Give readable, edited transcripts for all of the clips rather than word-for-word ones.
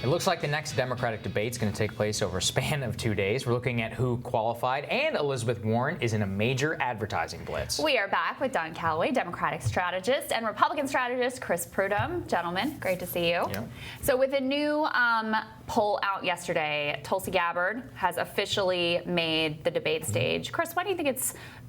It looks like the next Democratic debate is going to take place over a span of 2 days. We're looking at who qualified, and Elizabeth Warren is in a major advertising blitz. We are back with Don Calloway, Democratic strategist, and Republican strategist Chris Prudhomme. Gentlemen, great to see you. Yeah. So with a new poll out yesterday, Tulsi Gabbard has officially made the debate stage. Chris, why do you think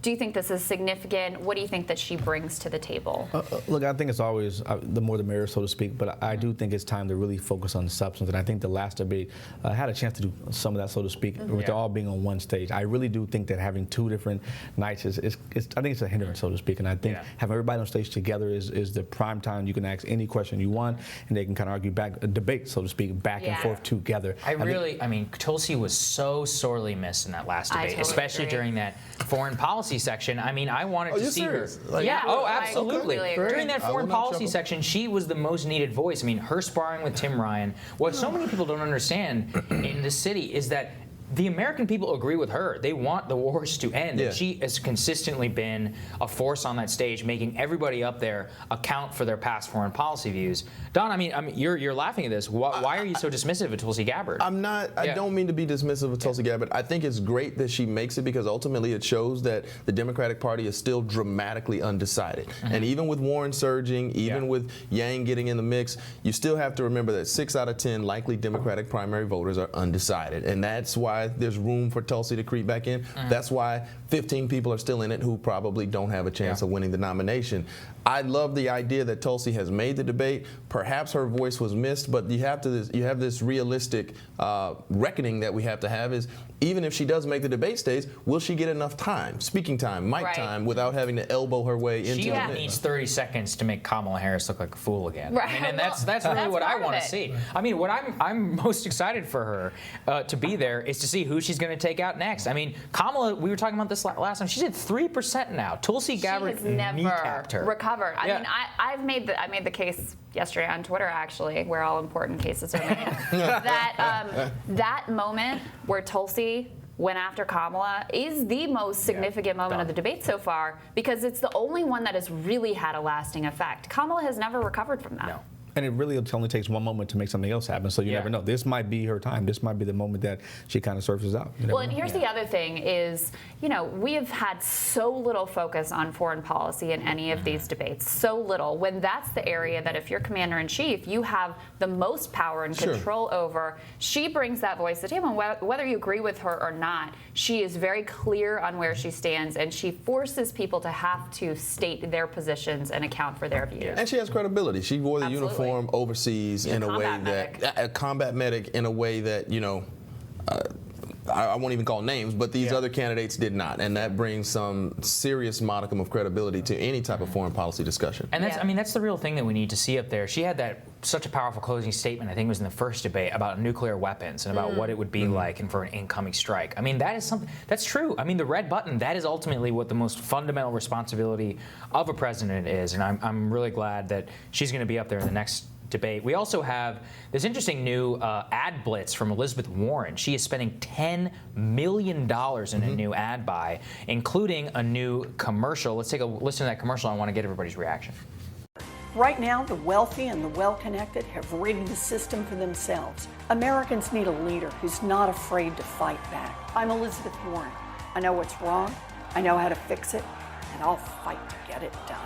do you think this is significant? What do you think that she brings to the table? Look, I think it's always the more the merrier, so to speak, but I do think it's time to really focus on the substance. And I think the last debate had a chance to do some of that, so to speak, with all being on one stage. I really do think that having two different nights I think it's a hindrance, so to speak. And I think having everybody on stage together is the prime time. You can ask any question you want, and they can kind of argue back, a debate, so to speak, back and forth together. I mean, Tulsi was so sorely missed in that last debate, totally especially agree. during that foreign policy section. I mean, I wanted to see her. Absolutely. During that foreign policy section, she was the most needed voice. I mean, her sparring with Tim Ryan. What so many people don't understand in this city is that the American people agree with her. They want the wars to end. And she has consistently been a force on that stage, making everybody up there account for their past foreign policy views. Don, I mean, you're laughing at this. Why are you so dismissive of Tulsi Gabbard? I'm not. I don't mean to be dismissive of Tulsi Gabbard. I think it's great that she makes it because ultimately it shows that the Democratic Party is still dramatically undecided. And even with Warren surging, even with Yang getting in the mix, you still have to remember that 6 out of 10 likely Democratic primary voters are undecided. And that's why there's room for Tulsi to creep back in. That's why 15 people are still in it who probably don't have a chance of winning the nomination. I love the idea that Tulsi has made the debate. Perhaps her voice was missed, but you have this realistic reckoning that we have to have is even if she does make the debate stage, will she get enough time, speaking time, mic time, without having to elbow her way into she the only needs 30 seconds to make Kamala Harris look like a fool again. Right. I mean, and that's really what I want to see. I mean, what I'm most excited for her to be there is to see who she's going to take out next. I mean, Kamala, we were talking about this last time. She's at 3% now. Tulsi Gabbard never her. recovered. I mean, I made the case yesterday on Twitter, actually, where all important cases are made. that moment where Tulsi went after Kamala is the most significant moment of the debate so far because it's the only one that has really had a lasting effect. Kamala has never recovered from that. No. And it really only takes one moment to make something else happen, so you never know. This might be her time. This might be the moment that she kind of surfaces out. Well, and here's the other thing is, we have had so little focus on foreign policy in any of these debates, so little, when that's the area that if you're commander-in-chief, you have the most power and control over. She brings that voice to the table, and whether you agree with her or not, she is very clear on where she stands, and she forces people to have to state their positions and account for their views. And she has credibility. She wore the uniform overseas in a way that a combat medic in a way that I won't even call names, but these other candidates did not, and that brings some serious modicum of credibility to any type of foreign policy discussion. And that's, I mean, that's the real thing that we need to see up there. She had such a powerful closing statement, I think it was in the first debate, about nuclear weapons and about what it would be like and for an incoming strike. I mean, that is something that's true. I mean, the red button, that is ultimately what the most fundamental responsibility of a president is, and I'm really glad that she's going to be up there in the next debate. We also have this interesting new ad blitz from Elizabeth Warren. She is spending $10 million in a new ad buy, including a new commercial. Let's take a listen to that commercial. I want to get everybody's reaction. Right now, the wealthy and the well-connected have rigged the system for themselves. Americans need a leader who's not afraid to fight back. I'm Elizabeth Warren. I know what's wrong, I know how to fix it, and I'll fight to get it done.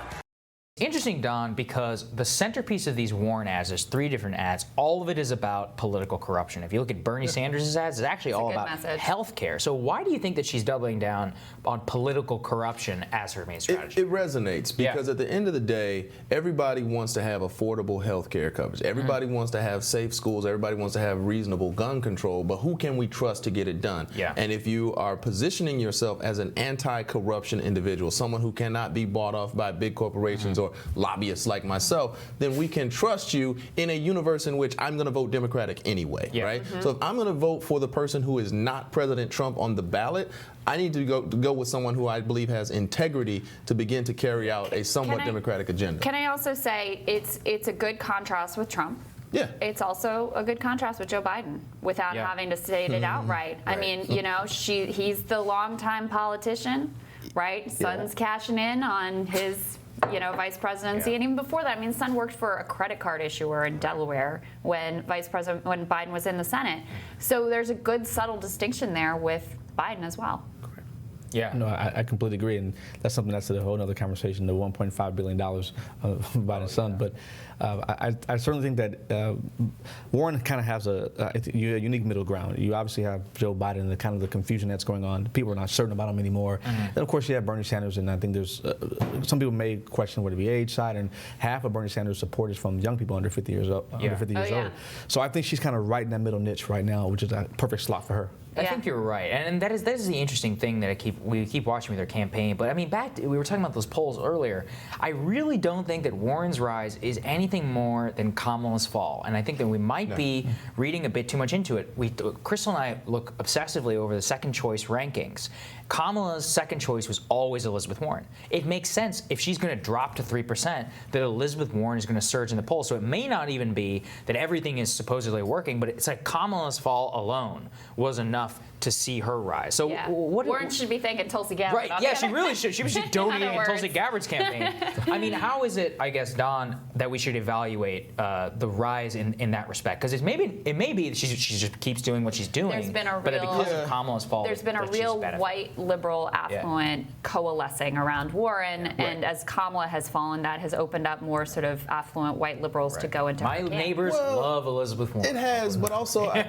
Interesting, Don, because the centerpiece of these Warren ads, there's 3 different ads. All of it is about political corruption. If you look at Bernie Sanders' ads, it's actually all about health care. So why do you think that she's doubling down on political corruption as her main strategy? It resonates because at the end of the day, everybody wants to have affordable health care coverage. Everybody wants to have safe schools. Everybody wants to have reasonable gun control. But who can we trust to get it done? And if you are positioning yourself as an anti-corruption individual, someone who cannot be bought off by big corporations or lobbyists like myself, then we can trust you in a universe in which I'm going to vote Democratic anyway, right? So if I'm going to vote for the person who is not President Trump on the ballot, I need to go with someone who I believe has integrity to begin to carry out a somewhat democratic agenda. Can I also say it's a good contrast with Trump? It's also a good contrast with Joe Biden without having to state it outright. I mean, he's the longtime politician, right? Son's cashing in on his vice presidency, and even before that, I mean, son worked for a credit card issuer in Delaware when Biden was in the Senate. So there's a good subtle distinction there with Biden as well. Yeah. No, I completely agree, and that's something that's a whole other conversation, the $1.5 billion of Biden's son. But I certainly think that Warren kind of has a unique middle ground. You obviously have Joe Biden and the kind of the confusion that's going on. People are not certain about him anymore. And of course, you have Bernie Sanders, and I think there's some people may question whether it be age side, and half of Bernie Sanders' support is from young people under 50 years old. So I think she's kind of right in that middle niche right now, which is a perfect slot for her. I think you're right, and that is the interesting thing that we keep watching with her campaign. But I mean, we were talking about those polls earlier. I really don't think that Warren's rise is anything more than Kamala's fall, and I think that we might be reading a bit too much into it. Crystal and I look obsessively over the second choice rankings. Kamala's second choice was always Elizabeth Warren. It makes sense if she's going to drop to 3% that Elizabeth Warren is going to surge in the polls. So it may not even be that everything is supposedly working, but it's like Kamala's fall alone was enough to see her rise. So Warren should be thanking Tulsi Gabbard. Right? Yeah, she really should. She should donating in Tulsi Gabbard's campaign. I mean, how is it, I guess, Don, that we should evaluate the rise in that respect? Because it may be that she just keeps doing what she's doing. There's been a but real, because of Kamala's fall, there's been a real white liberal affluent coalescing around Warren, and as Kamala has fallen, that has opened up more sort of affluent white liberals to go into. My neighbors love Elizabeth Warren. It has, but also I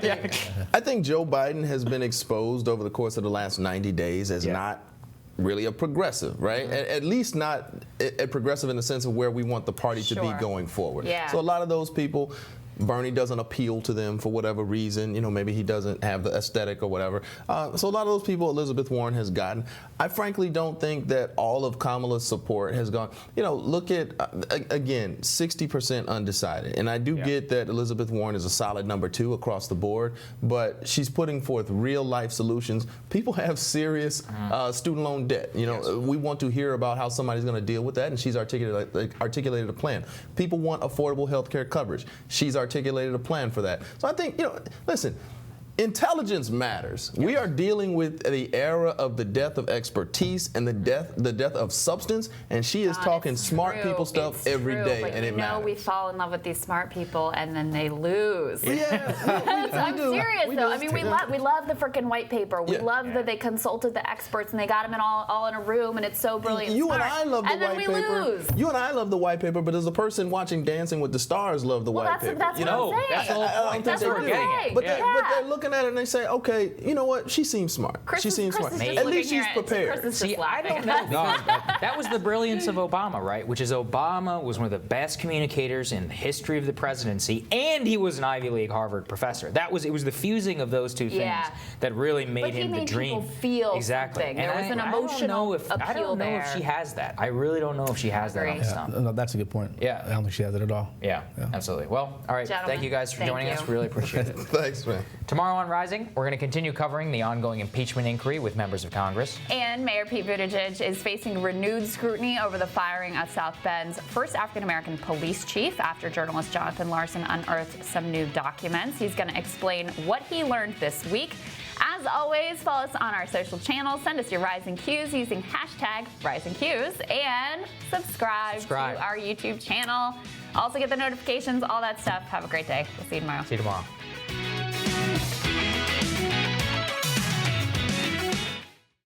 think Joe Biden has been exposed over the course of the last 90 days as not really a progressive, right? At least not a progressive in the sense of where we want the party to be going forward. So a lot of those people, Bernie doesn't appeal to them for whatever reason. Maybe he doesn't have the aesthetic or whatever. So a lot of those people Elizabeth Warren has gotten. I frankly don't think that all of Kamala's support has gone. Look at, again, 60% undecided. And I do get that Elizabeth Warren is a solid number 2 across the board, but she's putting forth real life solutions. People have serious student loan debt. We want to hear about how somebody's going to deal with that, and she's articulated a plan. People want affordable health care coverage. She's articulated a plan for that. So I think, listen, intelligence matters. We are dealing with the era of the death of expertise and the death of substance, and she is talking smart people stuff every day, but and it matters. We fall in love with these smart people and then they lose. I'm do. serious though. I mean, we love the freaking white paper. We love that they consulted the experts and they got them all in a room, and it's so brilliant. You and I love the white paper. Lose. You and I love the white paper, but as a person watching Dancing with the Stars, love the white paper. That's what I'm saying. That's the whole point. That's what I'm saying. But they're looking at it and they say, okay, you know what? She seems smart. She seems smart. At least she's prepared. See, I don't know. That was the brilliance of Obama, right? Which is Obama was one of the best communicators in the history of the presidency, and he was an Ivy League Harvard professor. It was the fusing of those two things that really made him the dream. People feel exactly. Something. There was an emotional appeal I don't know if she has that. I really don't know if she has that on the stump. No, that's a good point. Yeah. I don't think she has it at all. Yeah, absolutely. Well, all right. Gentlemen, thank you guys for joining us. Really appreciate it. Thanks, man. Tomorrow on Rising, we're going to continue covering the ongoing impeachment inquiry with members of Congress. And Mayor Pete Buttigieg is facing renewed scrutiny over the firing of South Bend's first African-American police chief after journalist Jonathan Larson unearthed some new documents. He's going to explain what he learned this week. As always, follow us on our social channels. Send us your Rising Cues using #RisingCues and subscribe to our YouTube channel. Also get the notifications, all that stuff. Have a great day. We'll see you tomorrow. See you tomorrow.